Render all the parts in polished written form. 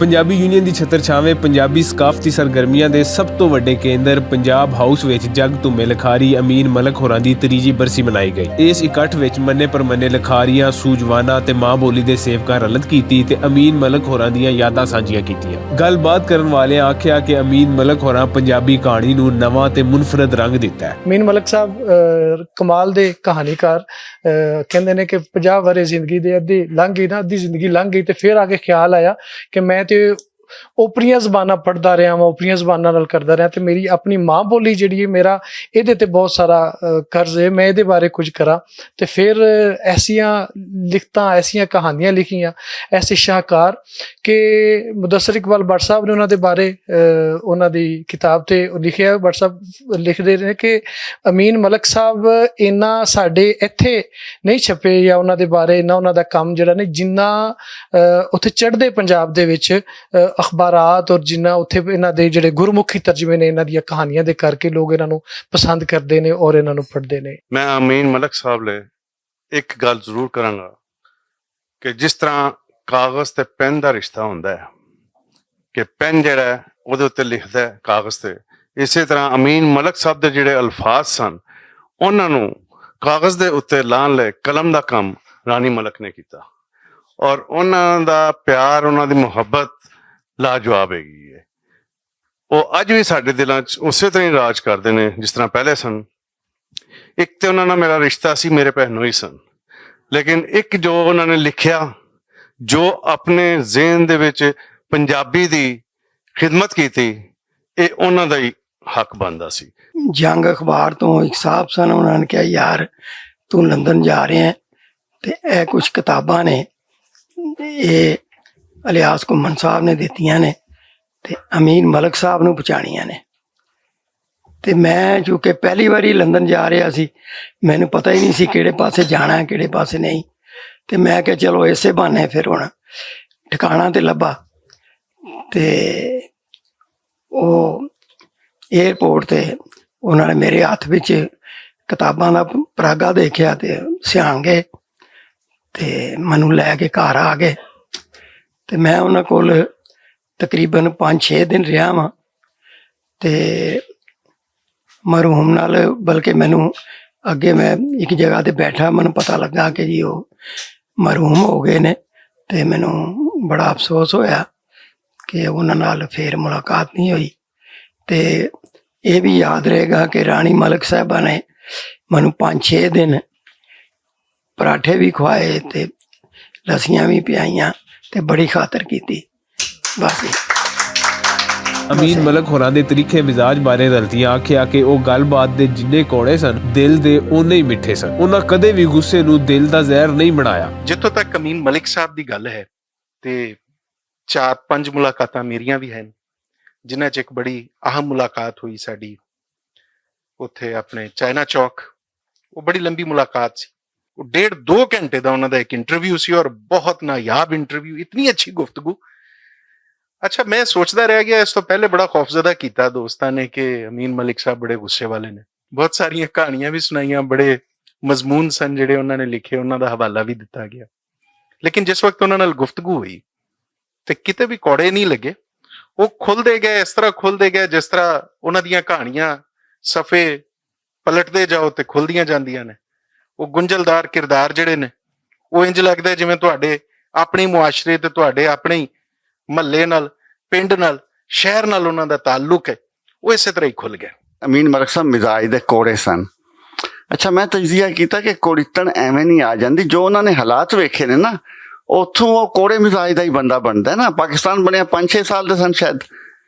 Punjabi union ਦੀ ਛਤਰ ਛਾਵੇਂ ਪੰਜਾਬੀ ਸਕਾਫਤੀ ਸਰਗਰਮੀਆਂ ਦੇ ਸਭ ਤੋਂ ਵੱਡੇ ਕੇਂਦਰ ਪੰਜਾਬ ਹਾਊਸ ਵਿੱਚ ਜਗ ਧੁੰਮੇ ਲਿਖਾਰੀ ਅਮੀਨ ਮਲਕ ਹੋਰਾਂ ਦੀ ਤੀਜੀ ਬਰਸੀ ਮਨਾਈ ਗਈ। ਇਸ ਇਕੱਠ ਵਿੱਚ ਮੰਨੇ ਪਰਮੰਨੇ ਲਿਖਾਰੀਆਂ, ਸੂਝਵਾਨਾਂ ਤੇ ਮਾਂ ਬੋਲੀ ਦੇ ਸੇਵਕਾਂ ਰਲਤ ਕੀਤੀ ਤੇ ਅਮੀਨ ਮਲਕ ਹੋਰਾਂ ਦੀਆਂ ਯਾਦਾਂ ਸਾਂਝੀਆਂ ਕੀਤੀਆਂ। ਗੱਲਬਾਤ ਕਰਨ ਵਾਲਿਆਂ ਆਖਿਆ ਕਿ ਅਮੀਨ ਮਲਕ ਹੋਰਾਂ ਪੰਜਾਬੀ ਕਹਾਣੀ ਨੂੰ ਨਵਾਂ ਤੇ ਮੁਨਫਰਦ ਰੰਗ ਦਿੱਤਾ ਹੈ। ਅਮੀਨ ਮਲਕ ਸਾਹਿਬ ਕਮਾਲ ਦੇ ਕਹਾਣੀਕਾਰ ਕਹਿੰਦੇ ਨੇ ਕਿ 50 ਵਰੇ ਜ਼ਿੰਦਗੀ ਦੇ ਅੱਧੀ ਲੰਘ ਗਈ ਨਾ, ਅੱਧੀ ਜ਼ਿੰਦਗੀ ਲੰਘ ਗਈ ਤੇ ਫਿਰ ਆ ਕੇ ਖਿਆਲ ਆਇਆ ਕਿ ਮੈਂ ਤੇ ਓਪਰੀਆਂ ਜ਼ਬਾਨਾਂ ਪੜ੍ਹਦਾ ਰਿਹਾ ਵਾਂ, ਓਪਰੀਆਂ ਜ਼ਬਾਨਾਂ ਨਾਲ ਕਰਦਾ ਰਿਹਾ ਤੇ ਮੇਰੀ ਆਪਣੀ ਮਾਂ ਬੋਲੀ ਜਿਹੜੀ ਹੈ ਮੇਰਾ ਇਹਦੇ ਤੇ ਬਹੁਤ ਸਾਰਾ ਕਰਜ਼ ਹੈ, ਮੈਂ ਇਹਦੇ ਬਾਰੇ ਕੁਝ ਕਰਾਂ। ਤੇ ਫਿਰ ਐਸੀਆਂ ਲਿਖਤਾਂ, ਐਸੀਆਂ ਕਹਾਣੀਆਂ ਲਿਖੀਆਂ ਐਸੇ ਸ਼ਾਹਕਾਰ ਕਿ ਮੁਦੱਸਰ ਇਕਬਾਲ ਭੱਟ ਸਾਹਿਬ ਨੇ ਉਹਨਾਂ ਦੇ ਬਾਰੇ ਉਹਨਾਂ ਦੀ ਕਿਤਾਬ ਤੇ ਲਿਖਿਆ। ਭੱਟ ਸਾਹਿਬ ਲਿਖਦੇ ਨੇ ਕਿ ਅਮੀਨ ਮਲਕ ਸਾਹਿਬ ਇੰਨਾ ਸਾਡੇ ਇੱਥੇ ਨਹੀਂ ਛਪੇ ਜਾਂ ਉਹਨਾਂ ਦੇ ਬਾਰੇ ਇੰਨਾ ਉਹਨਾਂ ਦਾ ਕੰਮ ਜਿਹੜਾ ਨਹੀਂ ਜਿੰਨਾ ਉੱਥੇ ਚੜ੍ਹਦੇ ਪੰਜਾਬ ਦੇ ਵਿੱਚ ਅਖਬਾਰਾਤ ਔਰ ਜਿੰਨਾ ਉੱਥੇ ਇਹਨਾਂ ਦੇ ਜਿਹੜੇ ਗੁਰਮੁਖੀ ਤਰਜਮੇ ਨੇ ਇਹਨਾਂ ਦੀਆਂ ਕਹਾਣੀਆਂ ਦੇ ਕਰਕੇ ਲੋਕ ਇਹਨਾਂ ਨੂੰ ਪਸੰਦ ਕਰਦੇ ਨੇ ਔਰ ਇਹਨਾਂ ਨੂੰ ਪੜ੍ਹਦੇ ਨੇ। ਮੈਂ ਅਮੀਨ ਮਲਕ ਸਾਹਿਬ ਲਈ ਇੱਕ ਗੱਲ ਜ਼ਰੂਰ ਕਰਾਂਗਾ ਕਿ ਜਿਸ ਤਰ੍ਹਾਂ ਕਾਗਜ਼ ਤੇ ਪੈਨ ਦਾ ਰਿਸ਼ਤਾ ਹੁੰਦਾ ਹੈ ਕਿ ਪੈਨ ਜਿਹੜਾ ਹੈ ਉਹਦੇ ਉੱਤੇ ਲਿਖਦਾ ਹੈ ਕਾਗਜ਼ ਤੇ, ਇਸੇ ਤਰ੍ਹਾਂ ਅਮੀਨ ਮਲਕ ਸਾਹਿਬ ਦੇ ਜਿਹੜੇ ਅਲਫਾਜ਼ ਸਨ ਉਹਨਾਂ ਨੂੰ ਕਾਗਜ਼ ਦੇ ਉੱਤੇ ਲਾਉਣ ਲਈ ਕਲਮ ਦਾ ਕੰਮ ਰਾਣੀ ਮਲਕ ਨੇ ਕੀਤਾ ਔਰ ਉਹਨਾਂ ਦਾ ਪਿਆਰ, ਉਹਨਾਂ ਦੀ ਮੁਹੱਬਤ ਲਾਜਵਾਬ ਹੈਗੀ ਹੈ। ਉਹ ਅੱਜ ਵੀ ਸਾਡੇ ਦਿਲਾਂ 'ਚ ਉਸੇ ਤਰ੍ਹਾਂ ਹੀ ਰਾਜ ਕਰਦੇ ਨੇ ਜਿਸ ਤਰ੍ਹਾਂ ਪਹਿਲੇ ਸਨ। ਇੱਕ ਤੇ ਉਹਨਾਂ ਨਾਲ ਮੇਰਾ ਰਿਸ਼ਤਾ ਸੀ, ਮੇਰੇ ਭੈਣੋਂ ਹੀ ਸਨ, ਲੇਕਿਨ ਇੱਕ ਜੋ ਉਹਨਾਂ ਨੇ ਲਿਖਿਆ, ਜੋ ਆਪਣੇ ਜ਼ਿਹਨ ਦੇ ਵਿੱਚ ਪੰਜਾਬੀ ਦੀ ਖਿਦਮਤ ਕੀਤੀ, ਇਹ ਉਹਨਾਂ ਦਾ ਹੀ ਹੱਕ ਬਣਦਾ ਸੀ। ਜੰਗ ਅਖਬਾਰ ਤੋਂ ਇੱਕ ਸਾਹਿਬ ਸਨ, ਉਹਨਾਂ ਨੇ ਕਿਹਾ ਯਾਰ ਤੂੰ ਲੰਦਨ ਜਾ ਰਿਹਾ ਤੇ ਇਹ ਕੁਝ ਕਿਤਾਬਾਂ ਨੇ ਇਹ ਇਲਿਆਸ ਘੁੰਮਣ ਸਾਹਿਬ ਨੇ ਦਿੱਤੀਆਂ ਨੇ ਤੇ ਅਮੀਨ ਮਲਕ ਸਾਹਿਬ ਨੂੰ ਪਹੁੰਚਾਉਣੀਆਂ ਨੇ। ਤੇ ਮੈਂ ਚੂੰਕਿ ਪਹਿਲੀ ਵਾਰੀ ਲੰਦਨ ਜਾ ਰਿਹਾ ਸੀ, ਮੈਨੂੰ ਪਤਾ ਹੀ ਨਹੀਂ ਸੀ ਕਿਹੜੇ ਪਾਸੇ ਜਾਣਾ ਹੈ ਕਿਹੜੇ ਪਾਸੇ ਨਹੀਂ, ਤੇ ਮੈਂ ਕਿਹਾ ਚਲੋ ਇਸੇ ਬਹਾਨੇ ਫਿਰ ਹੁਣ ਠਿਕਾਣਾ ਤੇ ਲੱਭਾ। ਤੇ ਉਹ ਏਅਰਪੋਰਟ ਤੇ ਉਹਨਾਂ ਨੇ ਮੇਰੇ ਹੱਥ ਵਿੱਚ ਕਿਤਾਬਾਂ ਦਾ ਪਰਾਗਾ ਦੇਖਿਆ ਤੇ ਸਿਆਣ ਗਏ ਤੇ ਮੈਨੂੰ ਲੈ ਕੇ ਘਰ ਆ ਗਏ। ਤੇ ਮੈਂ ਉਹਨਾਂ ਕੋਲ ਤਕਰੀਬਨ 5-6 ਦਿਨ ਰਿਹਾ ਵਾਂ ਤੇ ਮਰਹੂਮ ਨਾਲ, ਬਲਕਿ ਮੈਨੂੰ ਅੱਗੇ ਮੈਂ ਇੱਕ ਜਗ੍ਹਾ ਤੇ ਬੈਠਾ, ਮੈਨੂੰ ਪਤਾ ਲੱਗਾ ਕਿ ਜੀ ਉਹ ਮਰਹੂਮ ਹੋ ਗਏ ਨੇ ਤੇ ਮੈਨੂੰ ਬੜਾ ਅਫਸੋਸ ਹੋਇਆ ਕਿ ਉਹਨਾਂ ਨਾਲ ਫਿਰ ਮੁਲਾਕਾਤ ਨਹੀਂ ਹੋਈ। ਤੇ ਇਹ ਵੀ ਯਾਦ ਰਹੇਗਾ ਕਿ ਰਾਣੀ ਮਲਕ ਸਾਹਿਬਾ ਨੇ ਮੈਨੂੰ 5-6 ਦਿਨ ਪਰਾਠੇ ਵੀ ਖਵਾਏ ਤੇ ਲੱਸੀਆਂ ਵੀ ਪਿਆਈਆਂ ਤੇ ਬੜੀ ਖਾਤਰ ਕੀਤੀ। ਬਸ ਅਮੀਨ ਮਲਕ ਹੋਰਾਂ ਦੇ ਤਰੀਕੇ ਮਿਜ਼ਾਜ ਬਾਰੇ ਰਲਤੀਆਂ ਆਖਿਆ ਕਿ ਉਹ ਗੱਲਬਾਤ ਦੇ ਜਿੰਨੇ ਕੌੜੇ ਸਨ, ਦਿਲ ਦੇ ਓਨੇ ਹੀ ਮਿੱਠੇ ਸਨ। ਉਹਨਾਂ ਕਦੇ ਵੀ ਗੁੱਸੇ ਨੂੰ ਦਿਲ ਦਾ ਜ਼ਹਿਰ ਨਹੀਂ ਬਣਾਇਆ। ਜਿੱਥੋਂ ਤੱਕ ਅਮੀਨ ਮਲਿਕ ਸਾਹਿਬ ਦੀ ਗੱਲ ਹੈ ਤੇ 4-5 ਮੁਲਾਕਾਤਾਂ ਮੇਰੀਆਂ ਵੀ ਹਨ, ਜਿਨ੍ਹਾਂ 'ਚ ਇੱਕ ਬੜੀ ਅਹਿਮ ਮੁਲਾਕਾਤ ਹੋਈ ਸਾਡੀ ਉੱਥੇ ਆਪਣੇ ਚਾਈਨਾ ਚੌਕ। ਉਹ ਬੜੀ ਲੰਬੀ ਮੁਲਾਕਾਤ ਸੀ, ਉਹ 1.5-2 ਘੰਟੇ ਦਾ ਉਹਨਾਂ ਦਾ ਇੱਕ ਇੰਟਰਵਿਊ ਸੀ ਔਰ ਬਹੁਤ ਨਾਯਾਬ ਇੰਟਰਵਿਊ, ਇਤਨੀ ਅੱਛੀ ਗੁਫ਼ਤਗੂ। ਅੱਛਾ, ਮੈਂ ਸੋਚਦਾ ਰਹਿ ਗਿਆ, ਇਸ ਤੋਂ ਪਹਿਲੇ ਬੜਾ ਖੌਫਜ਼ਦਾ ਕੀਤਾ ਦੋਸਤਾਂ ਨੇ ਕਿ ਅਮੀਨ ਮਲਿਕ ਸਾਹਿਬ ਬੜੇ ਗੁੱਸੇ ਵਾਲੇ ਨੇ। ਬਹੁਤ ਸਾਰੀਆਂ ਕਹਾਣੀਆਂ ਵੀ ਸੁਣਾਈਆਂ, ਬੜੇ ਮਜ਼ਮੂਨ ਸਨ ਜਿਹੜੇ ਉਹਨਾਂ ਨੇ ਲਿਖੇ, ਉਹਨਾਂ ਦਾ ਹਵਾਲਾ ਵੀ ਦਿੱਤਾ ਗਿਆ। ਲੇਕਿਨ ਜਿਸ ਵਕਤ ਉਹਨਾਂ ਨਾਲ ਗੁਫ਼ਤਗੂ ਹੋਈ ਤੇ ਕਿਤੇ ਵੀ ਕੌੜੇ ਨਹੀਂ ਲੱਗੇ। ਉਹ ਖੁੱਲਦੇ ਗਏ, ਇਸ ਤਰ੍ਹਾਂ ਖੁੱਲਦੇ ਗਏ ਜਿਸ ਤਰ੍ਹਾਂ ਉਹਨਾਂ ਦੀਆਂ ਕਹਾਣੀਆਂ ਸਫੇ ਪਲਟਦੇ ਜਾਓ ਤੇ ਖੁੱਲਦੀਆਂ ਜਾਂਦੀਆਂ ਨੇ। ਉਹ ਗੁੰਝਲਦਾਰ ਕਿਰਦਾਰ ਜਿਹੜੇ ਨੇ, ਉਹ ਇੰਜ ਲੱਗਦਾ ਜਿਵੇਂ ਤੁਹਾਡੇ ਆਪਣੇ ਮੁਆਸ਼ਰੇ ਤੇ ਤੁਹਾਡੇ ਆਪਣੇ ਮਹੱਲੇ ਨਾਲ, ਪਿੰਡ ਨਾਲ, ਸ਼ਹਿਰ ਨਾਲ ਉਹਨਾਂ ਦਾ ਤਾਲੁਕ ਹੈ। ਉਹ ਇਸੇ ਤਰ੍ਹਾਂ ਹੀ ਖੁੱਲ ਗਿਆ। ਅਮੀਨ ਮਲਕ ਸਾਹਿਬ ਮਿਜ਼ਾਜ ਦੇ ਕੋੜੇ ਸਨ। ਅੱਛਾ, ਮੈਂ ਤਜਜ਼ੀਆ ਕੀਤਾ ਕਿ ਕੋੜੀਤਣ ਐਵੇਂ ਨਹੀਂ ਆ ਜਾਂਦੀ, ਜੋ ਉਹਨਾਂ ਨੇ ਹਾਲਾਤ ਵੇਖੇ ਨੇ ਨਾ, ਉੱਥੋਂ ਉਹ ਕੋੜੇ ਮਿਜ਼ਾਜ ਦਾ ਹੀ ਬੰਦਾ ਬਣਦਾ ਨਾ। ਪਾਕਿਸਤਾਨ ਬਣਿਆ 5-6 ਸਾਲ ਦੇ ਸਨ ਸ਼ਾਇਦ।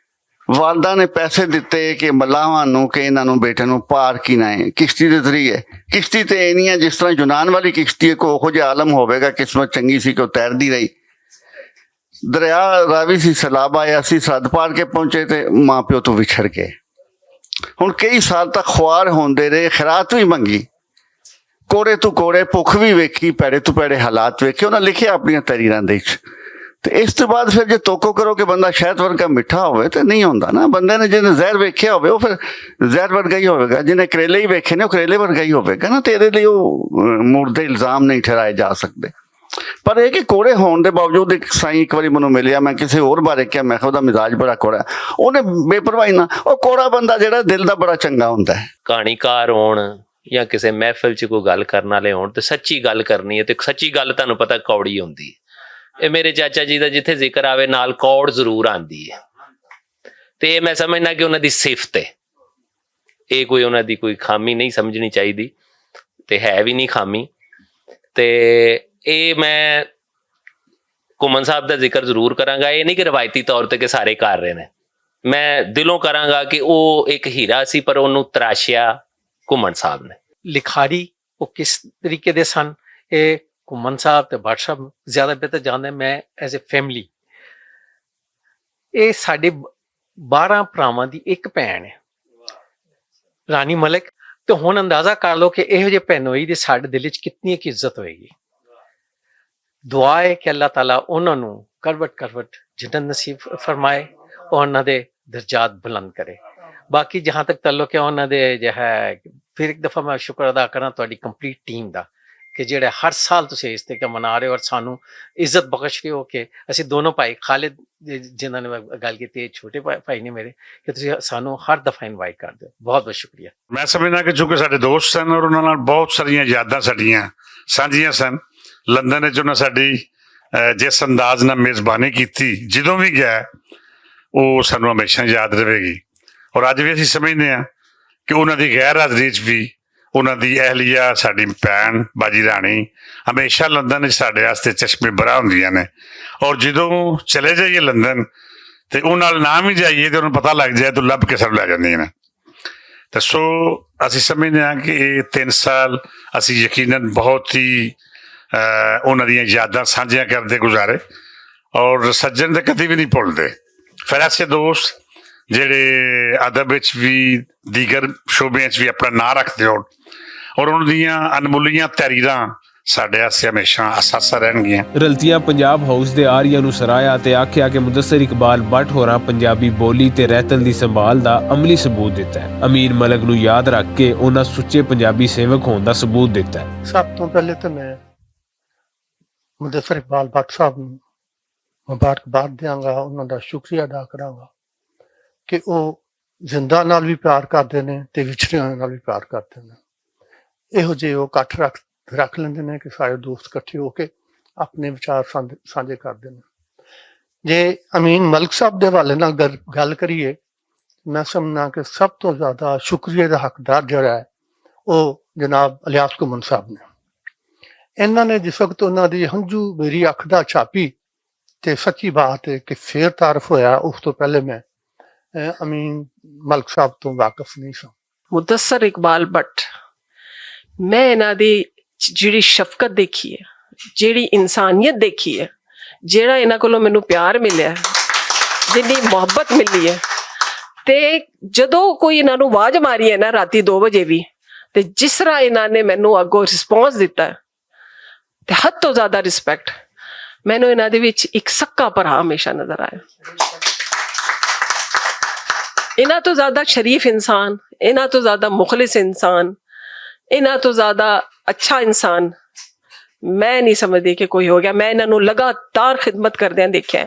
ਵਾਲਦਾ ਨੇ ਪੈਸੇ ਦਿੱਤੇ ਕਿ ਮਲਾਵਾਂ ਨੂੰ ਕਿ ਇਹਨਾਂ ਨੂੰ ਬੇਟੇ ਨੂੰ ਪਾਰ ਕੀਨਾ ਹੈ ਕਿਸ਼ਤੀ ਦੇ ਜ਼ਰੀਏ। ਕਿਸ਼ਤੀ ਤੇ ਇਹ ਨਹੀਂ ਹੈ ਜਿਸ ਤਰ੍ਹਾਂ ਯੂਨਾਨ ਵਾਲੀ ਕਿਸ਼ਤੀ ਕੋ ਉਹੋ ਜਿਹਾ ਆਲਮ ਹੋਵੇਗਾ, ਕਿਸਮਤ ਚੰਗੀ ਸੀ ਕਿ ਉਹ ਤੈਰਦੀ ਰਹੀ। ਦਰਿਆ ਰਾਵੀ ਸੀ, ਸੈਲਾਬ ਆਇਆ ਸੀ, ਸਰਹੱਦ ਪਾਰ ਕੇ ਪਹੁੰਚੇ ਤੇ ਮਾਂ ਪਿਓ ਤੋਂ ਵਿਛੜ ਗਏ। ਹੁਣ ਕਈ ਸਾਲ ਤੱਕ ਖੁਆਰ ਹੁੰਦੇ ਰਹੇ, ਖੈਰਾਤ ਵੀ ਮੰਗੀ, ਕੋੜੇ ਤੋਂ ਕੋੜੇ ਭੁੱਖ ਵੀ ਵੇਖੀ, ਪੈੜੇ ਤੋਂ ਪੈੜੇ ਹਾਲਾਤ ਵੇਖੇ। ਉਹਨਾਂ ਲਿਖਿਆ ਆਪਣੀਆਂ ਤਹਿਰੀਰਾਂ ਦੇ ਵਿੱਚ। ਤੇ ਇਸ ਤੋਂ ਬਾਅਦ ਫਿਰ ਜੇ ਤੋਕੋ ਕਰੋ ਕਿ ਬੰਦਾ ਸ਼ਹਿਦ ਵਰਗਾ ਮਿੱਠਾ ਹੋਵੇ ਤੇ ਨਹੀਂ ਹੁੰਦਾ ਨਾ। ਬੰਦੇ ਨੇ ਜਿਹਨੇ ਜ਼ਹਿਰ ਵੇਖਿਆ ਹੋਵੇ ਉਹ ਫਿਰ ਜ਼ਹਿਰ ਵਰਗਾ ਹੀ ਹੋਵੇਗਾ, ਜਿਹਨੇ ਕਰੇਲੇ ਹੀ ਵੇਖੇ ਨੇ ਉਹ ਕਰੇਲੇ ਵਰਗਾ ਹੀ ਹੋਵੇਗਾ ਨਾ। ਤੇ ਇਹਦੇ ਲਈ ਉਹ ਮੁਰਦੇ ਇਲਜ਼ਾਮ ਨਹੀਂ ਠਹਿਰਾਏ ਜਾ ਸਕਦੇ। ਪਰ ਇਹ ਕਿ ਕੋੜੇ ਹੋਣ ਦੇ ਬਾਵਜੂਦ ਇੱਕ ਸਾਈਂ ਇੱਕ ਵਾਰੀ ਮੈਨੂੰ ਮਿਲਿਆ, ਮੈਂ ਕਿਸੇ ਹੋਰ ਬਾਰੇ ਕਿਹਾ, ਮੈਂ ਕਿਹਾ ਉਹਦਾ ਮਿਜ਼ਾਜ ਬੜਾ ਕੋੜਾ, ਉਹਨੇ ਬੇਪਰਵਾਹੀ ਨਾਲ, ਉਹ ਕੋੜਾ ਬੰਦਾ ਜਿਹੜਾ ਦਿਲ ਦਾ ਬੜਾ ਚੰਗਾ ਹੁੰਦਾ ਹੈ। ਕਹਾਣੀਕਾਰ ਹੋਣ ਜਾਂ ਕਿਸੇ ਮਹਿਫਿਲ 'ਚ ਕੋਈ ਗੱਲ ਕਰਨ ਵਾਲੇ ਹੋਣ ਤੇ ਸੱਚੀ ਗੱਲ ਕਰਨੀ ਹੈ, ਤੇ ਸੱਚੀ ਗੱਲ ਤੁਹਾਨੂੰ ਪਤਾ ਕੌੜੀ ਹੁੰਦੀ ਹੈ। ਇਹ ਮੇਰੇ ਚਾਚਾ ਜੀ ਦਾ ਜਿੱਥੇ ਜ਼ਿਕਰ ਆਵੇ ਨਾਲ ਕੌੜ ਜ਼ਰੂਰ ਆਉਂਦੀ ਹੈ, ਤੇ ਇਹ ਮੈਂ ਸਮਝਦਾ ਕਿ ਉਹਨਾਂ ਦੀ ਸਿਫਤ ਹੈ, ਇਹ ਕੋਈ ਉਹਨਾਂ ਦੀ ਕੋਈ ਖਾਮੀ ਨਹੀਂ ਸਮਝਣੀ ਚਾਹੀਦੀ, ਤੇ ਹੈ ਵੀ ਨਹੀਂ ਖਾਮੀ। ਤੇ ਇਹ ਮੈਂ ਘੁੰਮਣ ਸਾਹਿਬ ਦਾ ਜ਼ਿਕਰ ਜ਼ਰੂਰ ਕਰਾਂਗਾ, ਇਹ ਨਹੀਂ ਕਿ ਰਵਾਇਤੀ ਤੌਰ ਤੇ ਕਿ ਸਾਰੇ ਕਰ ਰਹੇ ਨੇ, ਮੈਂ ਦਿਲੋਂ ਕਰਾਂਗਾ ਕਿ ਉਹ ਇੱਕ ਹੀਰਾ ਸੀ ਪਰ ਉਹਨੂੰ ਤਰਾਸ਼ਿਆ ਘੁੰਮਣ ਸਾਹਿਬ ਨੇ। ਲਿਖਾਰੀ ਉਹ ਕਿਸ ਤਰੀਕੇ ਦੇ ਸਨ, ਇਹ ਘੁੰਮਣ ਸਾਹਿਬ ਤੇ ਭੱਟ ਸਾਹਿਬ ਜ਼ਿਆਦਾ ਬਿਹਤਰ ਜਾਣਦੇ। ਮੈਂ ਐਜ਼ ਅ ਫੈਮਿਲੀ, ਇਹ ਸਾਡੇ 12 ਭਰਾਵਾਂ ਦੀ ਇੱਕ ਭੈਣ ਹੈ ਰਾਣੀ ਮਲਿਕ, ਤੇ ਹੁਣ ਅੰਦਾਜ਼ਾ ਕਰ ਲਓ ਕਿ ਇਹੋ ਜਿਹੇ ਭੈਣੋਈ ਦੇ ਸਾਡੇ ਦਿਲ 'ਚ ਕਿੰਨੀ ਕੁ ਇੱਜ਼ਤ ਹੋਏਗੀ। ਦੁਆ ਹੈ ਕਿ ਅੱਲਾਹ ਤਾਲਾ ਉਹਨਾਂ ਨੂੰ ਕਰਵਟ ਜੰਨਤ ਨਸੀਬ ਫਰਮਾਏ, ਉਹਨਾਂ ਦੇ ਦਰਜਾਤ ਬੁਲੰਦ ਕਰੇ। ਬਾਕੀ ਜਹਾਂ ਤੱਕ ਤਾਲੁਕ ਹੈ ਉਹਨਾਂ ਦੇ ਜੋ ਹੈ, ਫਿਰ ਇੱਕ ਦਫਾ ਮੈਂ ਸ਼ੁਕਰ ਅਦਾ ਕਰਾਂ ਤੁਹਾਡੀ ਕੰਪਲੀਟ ਟੀਮ ਦਾ ਕਿ ਜਿਹੜੇ ਹਰ ਸਾਲ ਤੁਸੀਂ ਇਸ ਤੇ ਮਨਾ ਰਹੇ ਹੋ ਔਰ ਸਾਨੂੰ ਇੱਜ਼ਤ ਬਖਸ਼ ਰਹੇ ਹੋ ਕਿ ਅਸੀਂ ਦੋਨੋਂ ਭਾਈ ਖਾਲਿਦ ਜਿਨ੍ਹਾਂ ਨੇ ਗੱਲ ਕੀਤੀ ਹੈ, ਛੋਟੇ ਭਾਈ ਨੇ ਮੇਰੇ, ਕਿ ਤੁਸੀਂ ਸਾਨੂੰ ਹਰ ਦਫਾ ਇਨਵਾਈਟ ਕਰਦੇ ਹੋ। ਬਹੁਤ ਬਹੁਤ ਸ਼ੁਕਰੀਆ। ਮੈਂ ਸਮਝਦਾ ਕਿ ਚੂੰਕਿ ਸਾਡੇ ਦੋਸਤ ਸਨ ਔਰ ਉਹਨਾਂ ਨਾਲ ਬਹੁਤ ਸਾਰੀਆਂ ਯਾਦਾਂ ਸਾਡੀਆਂ ਸਾਂਝੀਆਂ ਸਨ। ਲੰਦਨ ਵਿੱਚ ਉਹਨਾਂ ਸਾਡੀ ਜਿਸ ਅੰਦਾਜ਼ ਨਾਲ ਮੇਜ਼ਬਾਨੀ ਕੀਤੀ ਜਦੋਂ ਵੀ ਗਿਆ, ਉਹ ਸਾਨੂੰ ਹਮੇਸ਼ਾ ਯਾਦ ਰਹੇਗੀ। ਔਰ ਅੱਜ ਵੀ ਅਸੀਂ ਸਮਝਦੇ ਹਾਂ ਕਿ ਉਹਨਾਂ ਦੀ ਗੈਰ ਹਾਜ਼ਰੀ 'ਚ ਵੀ ਉਹਨਾਂ ਦੀ ਅਹਿਲੀਆ ਸਾਡੀ ਭੈਣ ਬਾਜੀ ਰਾਣੀ ਹਮੇਸ਼ਾ ਲੰਦਨ ਵਿੱਚ ਸਾਡੇ ਵਾਸਤੇ ਚਸ਼ਮੇ ਬਰਾ ਹੁੰਦੀਆਂ ਨੇ। ਔਰ ਜਦੋਂ ਚਲੇ ਜਾਈਏ ਲੰਦਨ ਤੇ ਉਹ ਨਾਲ ਨਾ ਵੀ ਜਾਈਏ ਤੇ ਉਹਨੂੰ ਪਤਾ ਲੱਗ ਜਾਏ ਤਾਂ ਲੱਭ ਕੇ ਸਭ ਲੈ ਜਾਂਦੀਆਂ ਨੇ। ਤੇ ਸੋ ਅਸੀਂ ਸਮਝਦੇ ਹਾਂ ਕਿ ਇਹ 3 ਸਾਲ ਅਸੀਂ ਯਕੀਨਨ ਬਹੁਤ ਹੀ ਉਹਨਾਂ ਦੀਆਂ ਯਾਦਾਂ ਸਾਂਝੀਆਂ ਕਰਦੇ ਗੁਜ਼ਾਰੇ, ਔਰ ਸੱਜਣ ਤੇ ਕਦੀ ਵੀ ਨਹੀਂ ਭੁੱਲਦੇ। ਫਿਰ ਐਸੇ ਦੋਸਤ ਜਿਹੜੇ ਅਦਬ ਵਿੱਚ ਵੀ ਦੀਗਰ ਸ਼ੋਬਿਆਂ 'ਚ ਵੀ ਆਪਣਾ ਨਾਂ ਰੱਖਦੇ ਹੋਣ, ਔਰ ਉਹਨਾਂ ਦੀਆਂ ਅਨਮੁੱਲੀਆਂ ਤਹਿਰੀਰਾਂ ਸਾਡੇ ਵਾਸਤੇ ਹਮੇਸ਼ਾ ਅਸਾਸਾ ਰਹਿਣਗੀਆਂ। ਰਲਤੀਆਂ ਪੰਜਾਬ ਹਾਊਸ ਦੇ ਆਰੀਆਂ ਨੂੰ ਸਰਾਇਆ ਤੇ ਆਖਿਆ ਕਿ ਮੁਦੱਸਰ ਇਕਬਾਲ ਭੱਟ ਹੋਰਾਂ ਪੰਜਾਬੀ ਬੋਲੀ ਤੇ ਰਹਿਤਲ ਦੀ ਸੰਭਾਲ ਦਾ ਅਮਲੀ ਸਬੂਤ ਦਿੱਤਾ ਹੈ। ਅਮੀਨ ਮਲਕ ਨੂੰ ਯਾਦ ਰੱਖ ਕੇ ਉਹਨਾਂ ਸੁੱਚੇ ਪੰਜਾਬੀ ਸੇਵਕ ਹੋਣ ਦਾ ਸਬੂਤ ਦਿੱਤਾ ਹੈ। ਸਭ ਤੋਂ ਪਹਿਲੇ ਤਾਂ ਮੈਂ ਮੁਦੱਸਰ ਇਕਬਾਲ ਭੱਟ ਸਾਹਿਬ ਨੂੰ ਮੁਬਾਰਕਬਾਦ ਦਿਆਂਗਾ, ਉਹਨਾਂ ਦਾ ਸ਼ੁਕਰੀਆ ਅਦਾ ਕਰਾਂਗਾ ਕਿ ਉਹ ਜ਼ਿੰਦਾ ਨਾਲ ਵੀ ਪਿਆਰ ਕਰਦੇ ਨੇ ਤੇ ਵਿਛੜਿਆਂ ਨਾਲ ਵੀ ਪਿਆਰ ਕਰਦੇ ਨੇ। ਇਹੋ ਜਿਹੇ ਉਹ ਇਕੱਠ ਰੱਖ ਲੈਂਦੇ ਨੇ ਕਿ ਸਾਰੇ ਦੋਸਤ ਇਕੱਠੇ ਹੋ ਕੇ ਆਪਣੇ ਵਿਚਾਰ ਸਾਂਝੇ ਕਰਦੇ ਨੇ। ਜੇ ਅਮੀਨ ਮਲਕ ਸਾਹਿਬ ਦੇ ਹਵਾਲੇ ਨਾਲ ਗੱਲ ਕਰੀਏ, ਮੈਂ ਸਮਝਦਾ ਕਿ ਸਭ ਤੋਂ ਜ਼ਿਆਦਾ ਸ਼ੁਕਰੀਆ ਦਾ ਹੱਕਦਾਰ ਜਿਹੜਾ ਹੈ ਉਹ ਜਨਾਬ ਇਲਿਆਸ ਘੁੰਮਣ ਸਾਹਿਬ ਨੇ। ਇਹਨਾਂ ਨੇ ਜਿਸ ਵਕਤ ਉਹਨਾਂ ਦੀ ਹੰਝੂ ਮੇਰੀ ਅੱਖ ਦਾ ਛਾਪੀ ਤੇ ਸੱਚੀ ਬਾਤ ਹੈ ਕਿ ਫੇਰ ਤਾਰਫ ਹੋਇਆ, ਉਸ ਤੋਂ ਪਹਿਲੇ ਮੈਂ ਅਮੀਨ ਮਲਕ ਸਾਹਿਬ ਤੋਂ ਵਾਕਿਫ ਨਹੀਂ ਸਾਂ। ਮੁਦੱਸਰ ਇਕਬਾਲ ਭੱਟ, ਮੈਂ ਇਹਨਾਂ ਦੀ ਜਿਹੜੀ ਸ਼ਫਕਤ ਦੇਖੀ ਹੈ, ਜਿਹੜੀ ਇਨਸਾਨੀਅਤ ਦੇਖੀ ਹੈ, ਜਿਹੜਾ ਇਹਨਾਂ ਕੋਲੋਂ ਮੈਨੂੰ ਪਿਆਰ ਮਿਲਿਆ, ਜਿੰਨੀ ਮੁਹੱਬਤ ਮਿਲੀ ਹੈ, ਤੇ ਜਦੋਂ ਕੋਈ ਇਹਨਾਂ ਨੂੰ ਆਵਾਜ਼ ਮਾਰੀ ਹੈ ਨਾ ਰਾਤੀ 2 ਵਜੇ ਵੀ, ਤੇ ਜਿਸ ਤਰ੍ਹਾਂ ਇਹਨਾਂ ਨੇ ਮੈਨੂੰ ਅੱਗੋਂ ਰਿਸਪੌਂਸ ਦਿੱਤਾ ਤੇ ਹੱਦ ਤੋਂ ਜ਼ਿਆਦਾ ਰਿਸਪੈਕਟ, ਮੈਨੂੰ ਇਹਨਾਂ ਦੇ ਵਿੱਚ ਇੱਕ ਸੱਕਾ ਭਰਾ ਹਮੇਸ਼ਾ ਨਜ਼ਰ ਆਇਆ। ਇਹਨਾਂ ਤੋਂ ਜ਼ਿਆਦਾ ਸ਼ਰੀਫ ਇਨਸਾਨ, ਇਹਨਾਂ ਤੋਂ ਜ਼ਿਆਦਾ ਮੁਖਲਿਸ ਇਨਸਾਨ, ਇਹਨਾਂ ਤੋਂ ਜ਼ਿਆਦਾ ਅੱਛਾ ਇਨਸਾਨ ਮੈਂ ਨਹੀਂ ਸਮਝਦੀ ਕਿ ਕੋਈ ਹੋ ਗਿਆ। ਮੈਂ ਇਹਨਾਂ ਨੂੰ ਲਗਾਤਾਰ ਖਿਦਮਤ ਕਰਦਿਆਂ ਦੇਖਿਆ,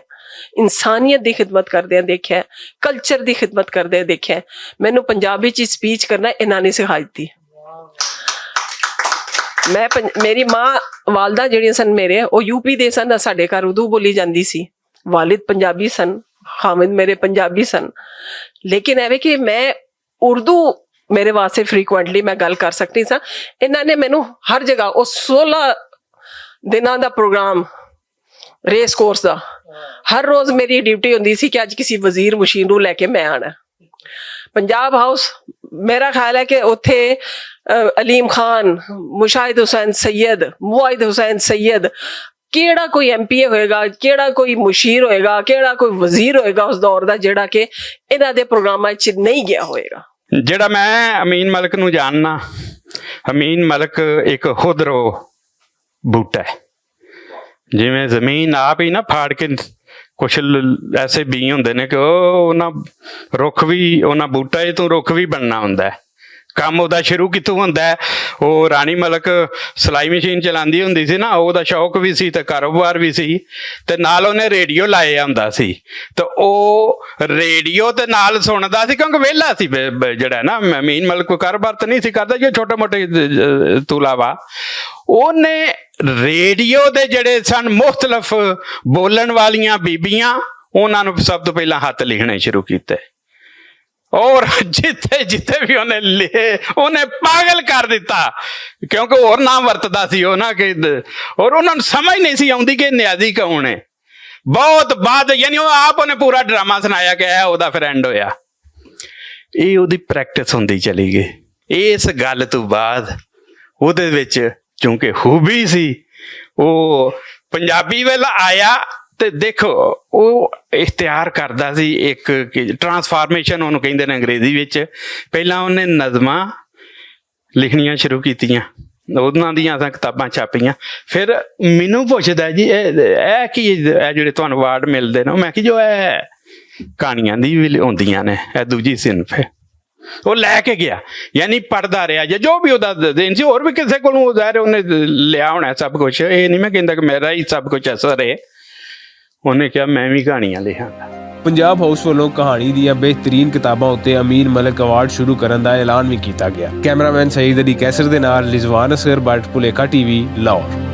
ਇਨਸਾਨੀਅਤ ਦੀ ਖਿਦਮਤ ਕਰਦਿਆਂ ਦੇਖਿਆ, ਕਲਚਰ ਦੀ ਖਿਦਮਤ ਕਰਦਿਆਂ ਦੇਖਿਆ। ਮੈਨੂੰ ਪੰਜਾਬੀ 'ਚ ਸਪੀਚ ਕਰਨਾ ਇਹਨਾਂ ਨੇ ਸਿਖਾਈ ਦਿੱਤੀ। ਮੇਰੀ ਮਾਂ ਵਾਲਦਾ ਜਿਹੜੀਆਂ ਸਨ ਮੇਰੇ, ਉਹ ਯੂਪੀ ਦੇ ਸਨ, ਸਾਡੇ ਘਰ ਉਰਦੂ ਬੋਲੀ ਜਾਂਦੀ ਸੀ। ਵਾਲਿਦ ਪੰਜਾਬੀ ਸਨ, ਹਾਮਿਦ ਮੇਰੇ ਪੰਜਾਬੀ ਸਨ, ਲੇਕਿਨ ਐਵੇਂ ਕਿ ਮੈਂ ਉਰਦੂ ਮੇਰੇ ਵਾਸਤੇ ਫ੍ਰੀਕੁਐਂਟਲੀ ਮੈਂ ਗੱਲ ਕਰ ਸਕਦੀ ਸਾਂ। ਇਹਨਾਂ ਨੇ ਮੈਨੂੰ ਹਰ ਜਗ੍ਹਾ, ਉਹ 16 ਦਿਨਾਂ ਦਾ ਪ੍ਰੋਗਰਾਮ ਰੇਸ ਕੋਰਸ ਦਾ, ਹਰ ਰੋਜ਼ ਮੇਰੀ ਡਿਊਟੀ ਹੁੰਦੀ ਸੀ ਕਿ ਅੱਜ ਕਿਸੇ ਵਜ਼ੀਰ ਮੁਸ਼ੀਰ ਨੂੰ ਲੈ ਕੇ ਮੈਂ ਆਣਾ। ਪੰਜਾਬ ਹਾਊਸ, ਮੇਰਾ ਖਿਆਲ ਹੈ ਕਿ ਉੱਥੇ ਅਲੀਮ ਖਾਨ, ਮੁਸ਼ਾਹਿਦ ਹੁਸੈਨ ਸੈयद, ਮੁਆਇਦ ਹੁਸੈਨ ਸੈयद, ਕਿਹੜਾ ਕੋਈ ਐਮਪੀਏ ਹੋਏਗਾ, ਕਿਹੜਾ ਕੋਈ ਮੁਸ਼ੀਰ ਹੋਏਗਾ, ਕਿਹੜਾ ਕੋਈ ਵਜ਼ੀਰ ਹੋਏਗਾ ਉਸ ਦੌਰ ਦਾ ਜਿਹੜਾ ਕਿ ਇਹਨਾਂ ਦੇ ਪ੍ਰੋਗਰਾਮਾਂ 'ਚ ਨਹੀਂ ਗਿਆ ਹੋਏਗਾ। ਜਿਹੜਾ ਮੈਂ ਅਮੀਨ ਮਲਕ ਨੂੰ ਜਾਣਨਾ, ਅਮੀਨ ਮਲਕ ਇੱਕ ਖੁਦਰੋ ਬੂਟਾ ਹੈ। ਜਿਵੇਂ ਜ਼ਮੀਨ ਆਪ ਹੀ ਨਾ ਫਾੜ ਕੇ ਕੁਛ ਐਸੇ ਬੀ ਹੁੰਦੇ ਨੇ ਕਿ ਉਹਨਾਂ ਰੁੱਖ ਵੀ, ਉਹਨਾਂ ਬੂਟਾ ਹੀ ਤੂੰ ਰੁੱਖ ਵੀ ਬਣਨਾ ਹੁੰਦਾ ਹੈ। ਕੰਮ ਉਹਦਾ ਸ਼ੁਰੂ ਕਿੱਥੋਂ ਹੁੰਦਾ ਹੈ। ਉਹ ਰਾਣੀ ਮਲਕ ਸਿਲਾਈ ਮਸ਼ੀਨ ਚਲਾਉਂਦੀ ਹੁੰਦੀ ਸੀ ਨਾ, ਉਹਦਾ ਸ਼ੌਕ ਵੀ ਸੀ ਤੇ ਕਾਰੋਬਾਰ ਵੀ ਸੀ, ਤੇ ਨਾਲ ਉਹਨੇ ਰੇਡੀਓ ਲਾਇਆ ਹੁੰਦਾ ਸੀ, ਤੇ ਉਹ ਰੇਡੀਓ ਤੇ ਨਾਲ ਸੁਣਦਾ ਸੀ ਕਿਉਂਕਿ ਵਿਹਲਾ ਸੀ ਜਿਹੜਾ ਨਾ ਅਮੀਨ ਮਲਕ ਕੋਈ ਕਾਰੋਬਾਰ ਤਾਂ ਨਹੀਂ ਸੀ ਕਰਦਾ, ਜੋ ਛੋਟੇ ਮੋਟੇ ਤੋਂ ਇਲਾਵਾ ਉਹਨੇ ਰੇਡੀਓ ਦੇ ਜਿਹੜੇ ਸਨ ਮੁਖਤਲਫ ਬੋਲਣ ਵਾਲੀਆਂ ਬੀਬੀਆਂ, ਉਹਨਾਂ ਨੂੰ ਸਭ ਤੋਂ ਪਹਿਲਾਂ ਹੱਥ ਲਿਖਣੇ ਸ਼ੁਰੂ ਕੀਤੇ, ਔਰ ਜਿੱਥੇ ਜਿੱਥੇ ਵੀ ਉਹਨੇ ਲਿਖੇ ਉਹਨੇ ਪਾਗਲ ਕਰ ਦਿੱਤਾ, ਕਿਉਂਕਿ ਹੋਰ ਨਾਮ ਵਰਤਦਾ ਸੀ ਉਹ ਨਾ ਕਿ, ਔਰ ਉਹਨਾਂ ਨੂੰ ਸਮਝ ਨਹੀਂ ਸੀ ਆਉਂਦੀ ਕਿ ਨਿਆਜ਼ੀ ਕੌਣ ਹੈ। ਬਹੁਤ ਬਾਅਦ ਯਾਨੀ ਉਹ ਆਪ ਉਹਨੇ ਪੂਰਾ ਡਰਾਮਾ ਸੁਣਾਇਆ ਕਿ ਇਹ ਉਹਦਾ ਫਰੈਂਡ ਹੋਇਆ। ਇਹ ਉਹਦੀ ਪ੍ਰੈਕਟਿਸ ਹੁੰਦੀ ਚਲੀ ਗਈ। ਇਸ ਗੱਲ ਤੋਂ ਬਾਅਦ ਉਹਦੇ ਵਿੱਚ ਕਿਉਂਕਿ ਖੂਬੀ ਸੀ, ਉਹ ਪੰਜਾਬੀ ਵੱਲ ਆਇਆ ਤੇ ਦੇਖੋ ਉਹ ਇਖਤਿਆਰ ਕਰਦਾ ਸੀ ਇੱਕ ਟਰਾਂਸਫਾਰਮੇਸ਼ਨ ਉਹਨੂੰ ਕਹਿੰਦੇ ਨੇ ਅੰਗਰੇਜ਼ੀ ਵਿੱਚ। ਪਹਿਲਾਂ ਉਹਨੇ ਨਜ਼ਮਾਂ ਲਿਖਣੀਆਂ ਸ਼ੁਰੂ ਕੀਤੀਆਂ, ਉਹਨਾਂ ਦੀਆਂ ਕਿਤਾਬਾਂ ਛਾਪੀਆਂ। ਫਿਰ ਮੈਨੂੰ ਪੁੱਛਦਾ ਜੀ ਇਹ ਕੀ, ਇਹ ਜਿਹੜੇ ਤੁਹਾਨੂੰ ਅਵਾਰਡ ਮਿਲਦੇ ਨੇ? ਮੈਂ ਕਿ ਜੋ ਇਹ ਕਹਾਣੀਆਂ ਦੀ ਵੀ ਹੁੰਦੀਆਂ ਨੇ, ਇਹ ਦੂਜੀ ਸਿਨਫ ਹੈ। ਉਹ ਲੈ ਕੇ ਗਿਆ, ਯਾਨੀ ਪੜ੍ਹਦਾ ਰਿਹਾ ਜਾਂ ਜੋ ਵੀ ਉਹਦਾ ਦੇਣ ਸੀ। ਹੋਰ ਵੀ ਕਿਸੇ ਕੋਲੋਂ ਜ਼ਾਹਿਰ ਉਹਨੇ ਲਿਆ ਹੋਣਾ ਸਭ ਕੁਛ, ਇਹ ਨਹੀਂ ਮੈਂ ਕਹਿੰਦਾ ਕਿ ਮੇਰਾ ਹੀ ਸਭ ਕੁਛ ਅਸਰ ਹੈ। ਉਹਨੇ ਕਿਹਾ ਮੈਂ ਵੀ ਕਹਾਣੀਆਂ ਲਿਖਾਂਗਾ। ਪੰਜਾਬ ਹਾਊਸ ਵੱਲੋਂ ਕਹਾਣੀ ਦੀਆਂ ਬਿਹਤਰੀਨ ਕਿਤਾਬਾਂ ਉੱਤੇ ਅਮੀਨ ਮਲਕ ਅਵਾਰਡ ਸ਼ੁਰੂ ਕਰਨ ਦਾ ਐਲਾਨ ਵੀ ਕੀਤਾ ਗਿਆ। ਕੈਮਰਾਮੈਨ ਸਈਦ ਅਲੀ ਕੈਸਰ ਦੇ ਨਾਲ ਲਿਜ਼ਵਾਨ ਅਸਗਰ, ਬੱਟ ਭੁਲੇਖਾ ਟੀਵੀ, ਲਾਹੌਰ।